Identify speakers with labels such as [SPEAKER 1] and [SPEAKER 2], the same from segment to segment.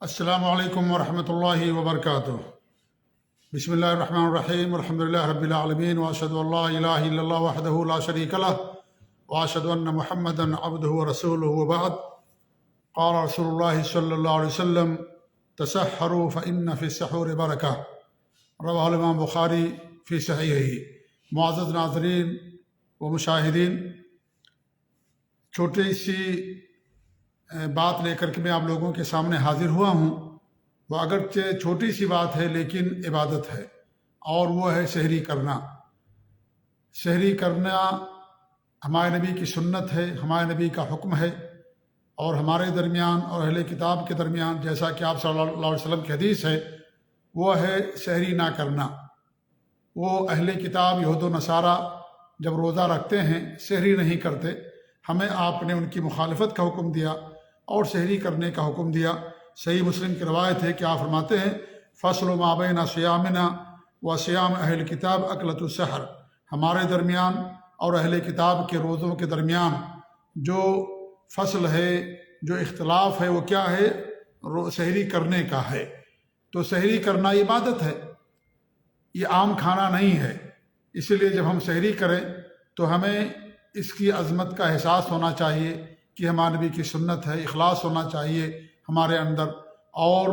[SPEAKER 1] السلام علیکم ورحمۃ اللہ وبرکاتہ۔ بسم اللہ الرحمن الرحیم، الحمد للہ رب العالمین، واشہد ان لا الہ الا اللہ وحدہ لا شریک لہ، واشہد ان محمدا عبدہ ورسولہ، وبعد۔ قال رسول اللہ صلی اللہ علیہ وسلم: تسحروا فإن فی السحور برکہ، رواہ الامام بخاری فی صحیحہ۔ معزز ناظرین و مشاہدین، چھوٹی سی بات لے کر کے میں آپ لوگوں کے سامنے حاضر ہوا ہوں۔ وہ اگرچہ چھوٹی سی بات ہے لیکن عبادت ہے، اور وہ ہے سحری کرنا۔ سحری کرنا ہمارے نبی کی سنت ہے، ہمارے نبی کا حکم ہے، اور ہمارے درمیان اور اہل کتاب کے درمیان، جیسا کہ آپ صلی اللہ علیہ وسلم کی حدیث ہے، وہ ہے سحری نہ کرنا۔ وہ اہل کتاب یہود و نصارہ جب روزہ رکھتے ہیں سحری نہیں کرتے، ہمیں آپ نے ان کی مخالفت کا حکم دیا اور سحری کرنے کا حکم دیا۔ صحیح مسلم کی روایت ہے کہ آپ فرماتے ہیں: فصل ما بین صیامنا و صیام اہل کتاب اکلۃ السحر، ہمارے درمیان اور اہل کتاب کے روزوں کے درمیان جو فصل ہے، جو اختلاف ہے، وہ کیا ہے؟ سحری کرنے کا ہے۔ تو سحری کرنا عبادت ہے، یہ عام کھانا نہیں ہے۔ اسی لیے جب ہم سحری کریں تو ہمیں اس کی عظمت کا احساس ہونا چاہیے کہ ہمارے نبی کی سنت ہے، اخلاص ہونا چاہیے ہمارے اندر، اور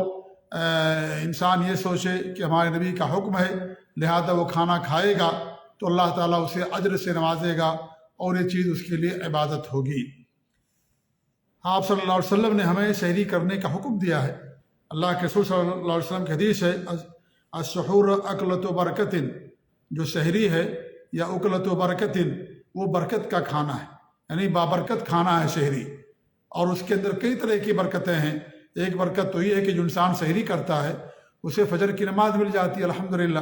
[SPEAKER 1] انسان یہ سوچے کہ ہمارے نبی کا حکم ہے، لہذا وہ کھانا کھائے گا تو اللہ تعالیٰ اسے اجر سے نوازے گا، اور یہ چیز اس کے لیے عبادت ہوگی۔ آپ صلی اللہ علیہ وسلم نے ہمیں سحری کرنے کا حکم دیا ہے۔ اللہ کے رسول صلی اللہ علیہ وسلم کی حدیث ہے: السحور اکلۃ برکت، جو سحری ہے یا اکلۃ برکت، وہ برکت کا کھانا ہے، یعنی بابرکت کھانا ہے سحری، اور اس کے اندر کئی طرح کی برکتیں ہیں۔ ایک برکت تو یہ ہے کہ جو انسان سحری کرتا ہے اسے فجر کی نماز مل جاتی ہے الحمدللہ،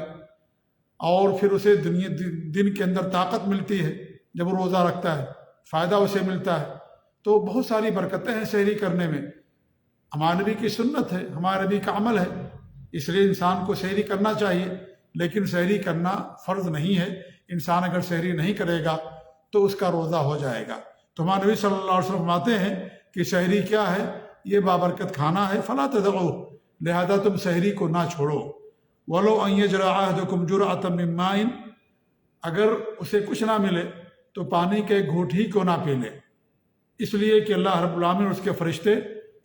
[SPEAKER 1] اور پھر اسے دن کے اندر طاقت ملتی ہے جب وہ روزہ رکھتا ہے، فائدہ اسے ملتا ہے۔ تو بہت ساری برکتیں ہیں سحری کرنے میں، ہمارے نبی کی سنت ہے، ہمارے نبی کا عمل ہے، اس لیے انسان کو سحری کرنا چاہیے۔ لیکن سحری کرنا فرض نہیں ہے، انسان اگر سحری نہیں کرے گا تو اس کا روزہ ہو جائے گا۔ تو ہمارے نبی صلی اللہ علیہ وسلم فرماتے ہیں کہ سحری کیا ہے؟ یہ بابرکت کھانا ہے، فلا تدعوا، لہذا تم سحری کو نہ چھوڑو۔ وَلَوْ أَن يَجْرَعَ أَحَدُكُمْ جُرْعَةً مِّن مَّاءٍ، اگر اسے کچھ نہ ملے تو پانی کے گھونٹ ہی کو نہ پی لے، اس لیے کہ اللہ رب العالمین اور اس کے فرشتے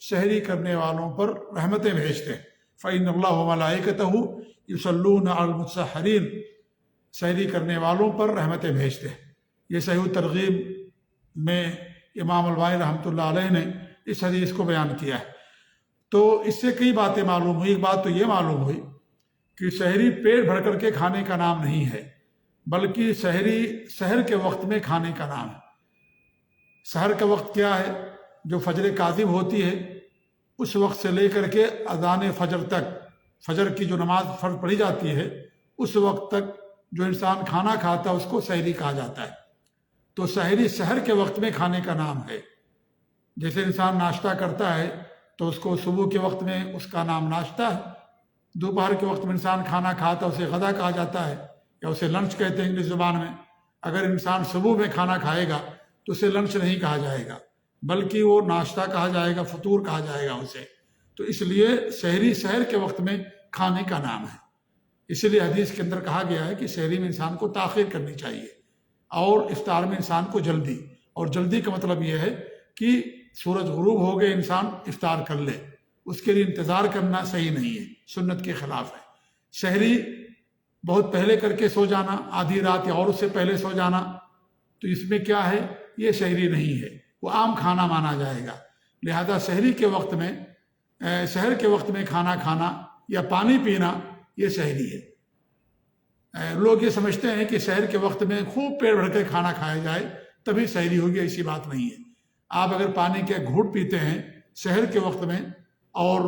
[SPEAKER 1] سحری کرنے والوں پر رحمتیں بھیجتے ہیں۔ فَإِنَّ اللَّهَ وَمَلَائِكَتَهُ يُصَلُّونَ عَلَى الْمُتَسَحِّرِينَ، سحری کرنے والوں پر رحمتیں بھیجتے ہیں۔ یہ صحیح الترغیب میں امام البانی رحمۃ اللہ علیہ نے اس حدیث کو بیان کیا ہے۔ تو اس سے کئی باتیں معلوم ہوئی۔ ایک بات تو یہ معلوم ہوئی کہ سحری پیٹ بھر کر کے کھانے کا نام نہیں ہے، بلکہ سحری سحر کے وقت میں کھانے کا نام ہے۔ سحر کا وقت کیا ہے؟ جو فجر کاذب ہوتی ہے اس وقت سے لے کر کے اذان فجر تک، فجر کی جو نماز فرض پڑھی جاتی ہے اس وقت تک جو انسان کھانا کھاتا ہے اس کو سحری کہا جاتا ہے۔ تو سحری سحر کے وقت میں کھانے کا نام ہے۔ جیسے انسان ناشتہ کرتا ہے تو اس کو صبح کے وقت میں اس کا نام ناشتہ ہے، دوپہر کے وقت میں انسان کھانا کھاتا ہے اسے غدا کہا جاتا ہے، یا اسے لنچ کہتے ہیں انگلش زبان میں۔ اگر انسان صبح میں کھانا کھائے گا تو اسے لنچ نہیں کہا جائے گا، بلکہ وہ ناشتہ کہا جائے گا، فطور کہا جائے گا اسے۔ تو اس لیے سحری سحر کے وقت میں کھانے کا نام ہے۔ اسی لیے حدیث کے اندر کہا گیا ہے کہ سحری میں انسان کو تاخیر کرنی چاہیے، اور افطار میں انسان کو جلدی۔ اور جلدی کا مطلب یہ ہے کہ سورج غروب ہو گئے انسان افطار کر لے، اس کے لیے انتظار کرنا صحیح نہیں ہے، سنت کے خلاف ہے۔ سحری بہت پہلے کر کے سو جانا، آدھی رات یا اور اس سے پہلے سو جانا، تو اس میں کیا ہے؟ یہ سحری نہیں ہے، وہ عام کھانا مانا جائے گا۔ لہذا سحری کے وقت میں، سحر کے وقت میں کھانا کھانا یا پانی پینا یہ سحری ہے۔ لوگ یہ سمجھتے ہیں کہ سحر کے وقت میں خوب پیٹ بھر کے کھانا کھایا جائے تبھی سحری ہوگی، ایسی بات نہیں ہے۔ آپ اگر پانی کے گھونٹ پیتے ہیں سحر کے وقت میں اور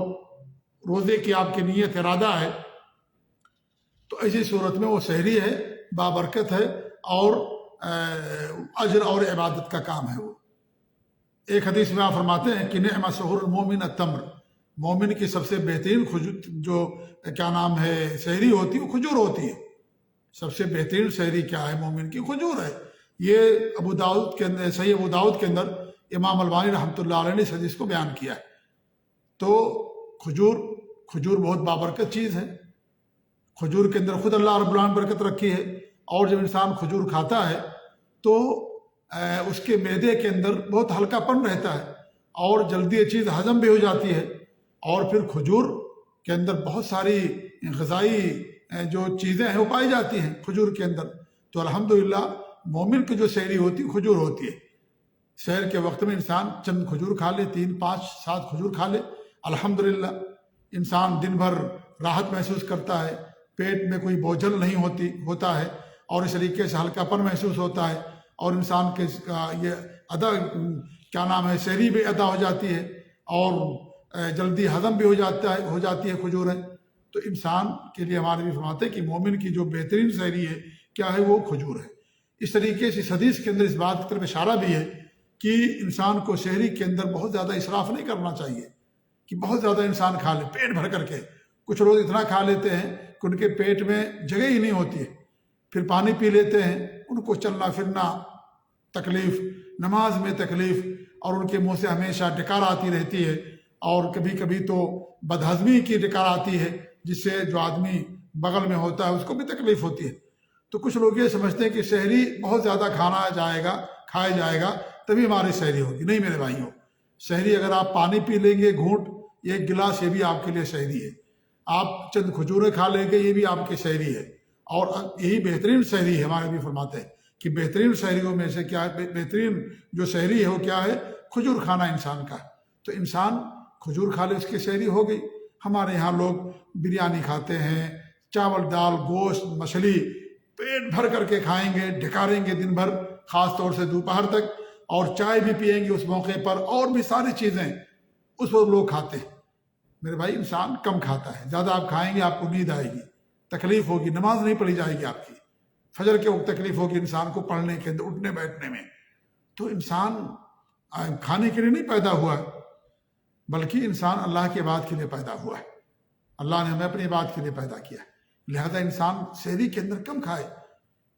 [SPEAKER 1] روزے کی آپ کی نیت ارادہ ہے تو ایسی صورت میں وہ سحری ہے، بابرکت ہے، اور اجر اور عبادت کا کام ہے وہ۔ ایک حدیث میں آپ فرماتے ہیں کہ نعم سحور المومن التمر، مومن کی سب سے بہترین جو کیا نام ہے سحری ہوتی ہے وہ کھجور ہوتی ہے۔ سب سے بہترین سحری کیا ہے؟ مومن کی کھجور ہے۔ یہ ابو داؤد کے اندر، صحیح ابو داؤد کے اندر امام البانی رحمۃ اللہ علیہ نے اس حدیث کو بیان کیا ہے۔ تو کھجور بہت بابرکت چیز ہے. کھجور کے اندر خود اللہ رب العالمین برکت رکھی ہے. اور جب انسان کھجور کھاتا ہے تو اس کے معدے کے اندر بہت ہلکا پن رہتا ہے اور جلدی یہ چیز ہضم بھی ہو جاتی ہے. اور پھر کھجور کے اندر بہت ساری غذائی جو چیزیں ہیں وہ پائی جاتی ہیں کھجور کے اندر. تو الحمدللہ مومن کی جو سحری ہوتی ہے کھجور ہوتی ہے. سحر کے وقت میں انسان چند کھجور کھا لے، 3 5 7 کھجور کھا لے، الحمدللہ انسان دن بھر راحت محسوس کرتا ہے، پیٹ میں کوئی بوجھل نہیں ہوتا ہے اور اس طریقے سے ہلکا پن محسوس ہوتا ہے. اور انسان کے یہ سحری بھی ادا ہو جاتی ہے اور جلدی ہضم بھی ہو جاتی ہے کھجوریں. تو انسان کے لیے ہمارے بھی فرماتے ہیں کہ مومن کی جو بہترین سحری ہے کیا ہے، وہ کھجور ہے. اس طریقے سے اس حدیث کے اندر اس بات کی طرف اشارہ بھی ہے کہ انسان کو سحری کے اندر بہت زیادہ اسراف نہیں کرنا چاہیے کہ بہت زیادہ انسان کھا لے پیٹ بھر کر کے. کچھ لوگ اتنا کھا لیتے ہیں کہ ان کے پیٹ میں جگہ ہی نہیں ہوتی ہے، پھر پانی پی لیتے ہیں، ان کو چلنا پھرنا تکلیف، نماز میں تکلیف، اور ان کے منہ سے ہمیشہ ڈکار آتی رہتی ہے. اور کبھی کبھی تو بدہضمی کی ڈکار آتی ہے جس سے جو آدمی بغل میں ہوتا ہے اس کو بھی تکلیف ہوتی ہے. تو کچھ لوگ یہ سمجھتے ہیں کہ سحری بہت زیادہ کھایا جائے گا تبھی ہماری سحری ہوگی. نہیں میرے بھائیوں، سحری اگر آپ پانی پی لیں گے گھونٹ 1 گلاس، یہ بھی آپ کے لیے سحری ہے. آپ چند کھجوریں کھا لیں گے، یہ بھی آپ کی سحری ہے. اور یہی بہترین سحری ہے. ہمارے بھی فرماتے ہیں کہ بہترین سحریوں میں سے کیا ہے، بہترین جو سحری ہے وہ کیا ہے، کھجور کھانا انسان کا. تو انسان کھجور کھا لے اس کی سحری ہو گئی. ہمارے یہاں لوگ بریانی کھاتے ہیں، چاول دال گوشت مچھلی پیٹ بھر کر کے کھائیں گے، ڈھکاریں گے دن بھر، خاص طور سے دوپہر تک، اور چائے بھی پئیں گے اس موقع پر، اور بھی ساری چیزیں اس وقت لوگ کھاتے ہیں. میرے بھائی انسان کم کھاتا ہے. زیادہ آپ کھائیں گے آپ کو نیند آئے گی، تکلیف ہوگی، نماز نہیں پڑھی جائے گی آپ کی. فجر کے وقت تکلیف ہوگی انسان کو پڑھنے کے اندر، اٹھنے بیٹھنے میں. تو انسان کھانے کے لیے نہیں پیدا ہوا ہے، بلکہ انسان اللہ کی عبادت کے لیے پیدا ہوا ہے. اللہ نے ہمیں اپنی عبادت کے لیے پیدا کیا ہے. لہذا انسان سحری کے اندر کم کھائے.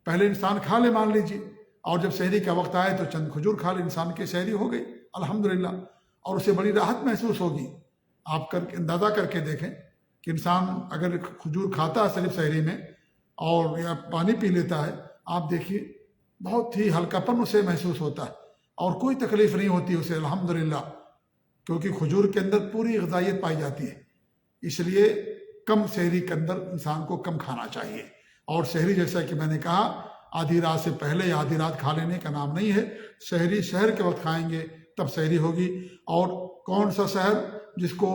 [SPEAKER 1] پہلے انسان کھا لے مان لیجیے، اور جب سحری کا وقت آئے تو چند کھجور کھا لے، انسان کی سحری ہو گئی الحمدللہ. اور اسے بڑی راحت محسوس ہوگی. آپ اندازہ کر کے دیکھیں کہ انسان اگر کھجور کھاتا ہے صرف سحری میں اور یا پانی پی لیتا ہے، آپ دیکھیے بہت ہی ہلکا پن اسے محسوس ہوتا ہے اور کوئی تکلیف نہیں ہوتی اسے الحمدللہ، کیونکہ کھجور کے اندر پوری غذائیت پائی جاتی ہے. اس لیے کم سحری کے اندر انسان کو کم کھانا چاہیے. اور سحری جیسا کہ میں نے کہا آدھی رات سے پہلے یا آدھی رات کھا لینے کا نام نہیں ہے. سحری سحر کے وقت کھائیں گے تب سحری ہوگی. اور کون سا سحر؟ جس کو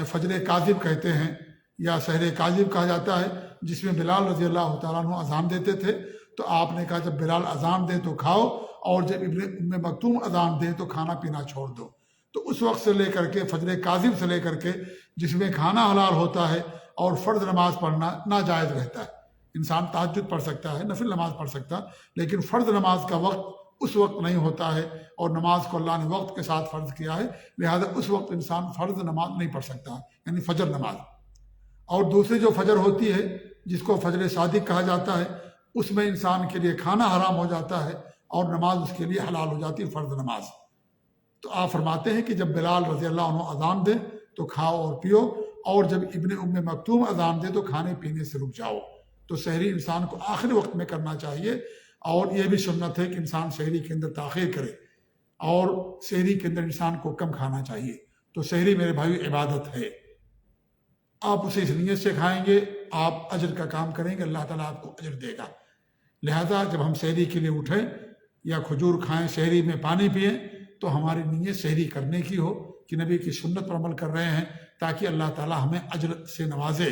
[SPEAKER 1] فجر کاذب کہتے ہیں یا سحر کاذب کہا جاتا ہے، جس میں بلال رضی اللہ تعالیٰ عنہ اذان دیتے تھے. تو آپ نے کہا جب بلال اذان دے تو کھاؤ، اور جب ابن ام مکتوم اذان دے تو کھانا پینا چھوڑ دو. تو اس وقت سے لے کر کے فجر کاذب سے لے کر کے جس میں کھانا حلال ہوتا ہے اور فرض نماز پڑھنا ناجائز رہتا ہے. انسان تہجد پڑھ سکتا ہے، نفل نماز پڑھ سکتا، لیکن فرض نماز کا وقت اس وقت نہیں ہوتا ہے، اور نماز کو اللہ نے وقت کے ساتھ فرض کیا ہے، لہذا اس وقت انسان فرض نماز نہیں پڑھ سکتا، یعنی فجر نماز. اور دوسری جو فجر ہوتی ہے جس کو فجر صادق کہا جاتا ہے، اس میں انسان کے لیے کھانا حرام ہو جاتا ہے اور نماز اس کے لیے حلال ہو جاتی ہے، فرض نماز. تو آپ فرماتے ہیں کہ جب بلال رضی اللہ عنہ اذان دے تو کھاؤ اور پیو، اور جب ابن ام مکتوم اذان دے تو کھانے پینے سے رک جاؤ. تو سحری انسان کو آخری وقت میں کرنا چاہیے. اور یہ بھی سنت ہے کہ انسان سحری کے اندر تاخیر کرے اور سحری کے اندر انسان کو کم کھانا چاہیے. تو سحری میرے بھائی عبادت ہے. آپ اسے اس نیت سے کھائیں گے، آپ اجر کا کام کریں گے، اللہ تعالیٰ آپ کو اجر دے گا. لہذا جب ہم سحری کے لیے اٹھیں یا کھجور کھائیں، سحری میں پانی پئیں، تو ہماری نیت سحری کرنے کی ہو کہ نبی کی سنت پر عمل کر رہے ہیں تاکہ اللہ تعالیٰ ہمیں اجر سے نوازے.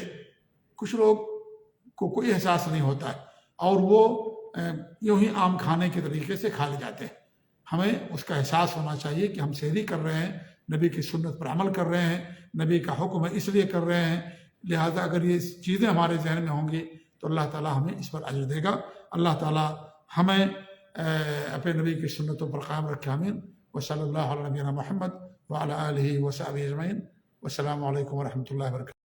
[SPEAKER 1] کچھ لوگ کو کوئی احساس نہیں ہوتا ہے اور وہ یوں ہی عام کھانے کے طریقے سے کھا لے جاتے ہیں. ہمیں اس کا احساس ہونا چاہیے کہ ہم سحری کر رہے ہیں، نبی کی سنت پر عمل کر رہے ہیں، نبی کا حکم اس لیے کر رہے ہیں. لہذا اگر یہ چیزیں ہمارے ذہن میں ہوں گی تو اللہ تعالیٰ ہمیں اس پر اجر دے گا. اللہ تعالیٰ ہمیں اپنے نبی کی سنتوں پر قائم رکھے. آمین. وصلی اللہ علی نبینا محمد وعلی آلہ وصحبہ اجمعین. والسلام علیکم ورحمۃ اللہ وبرکاتہ.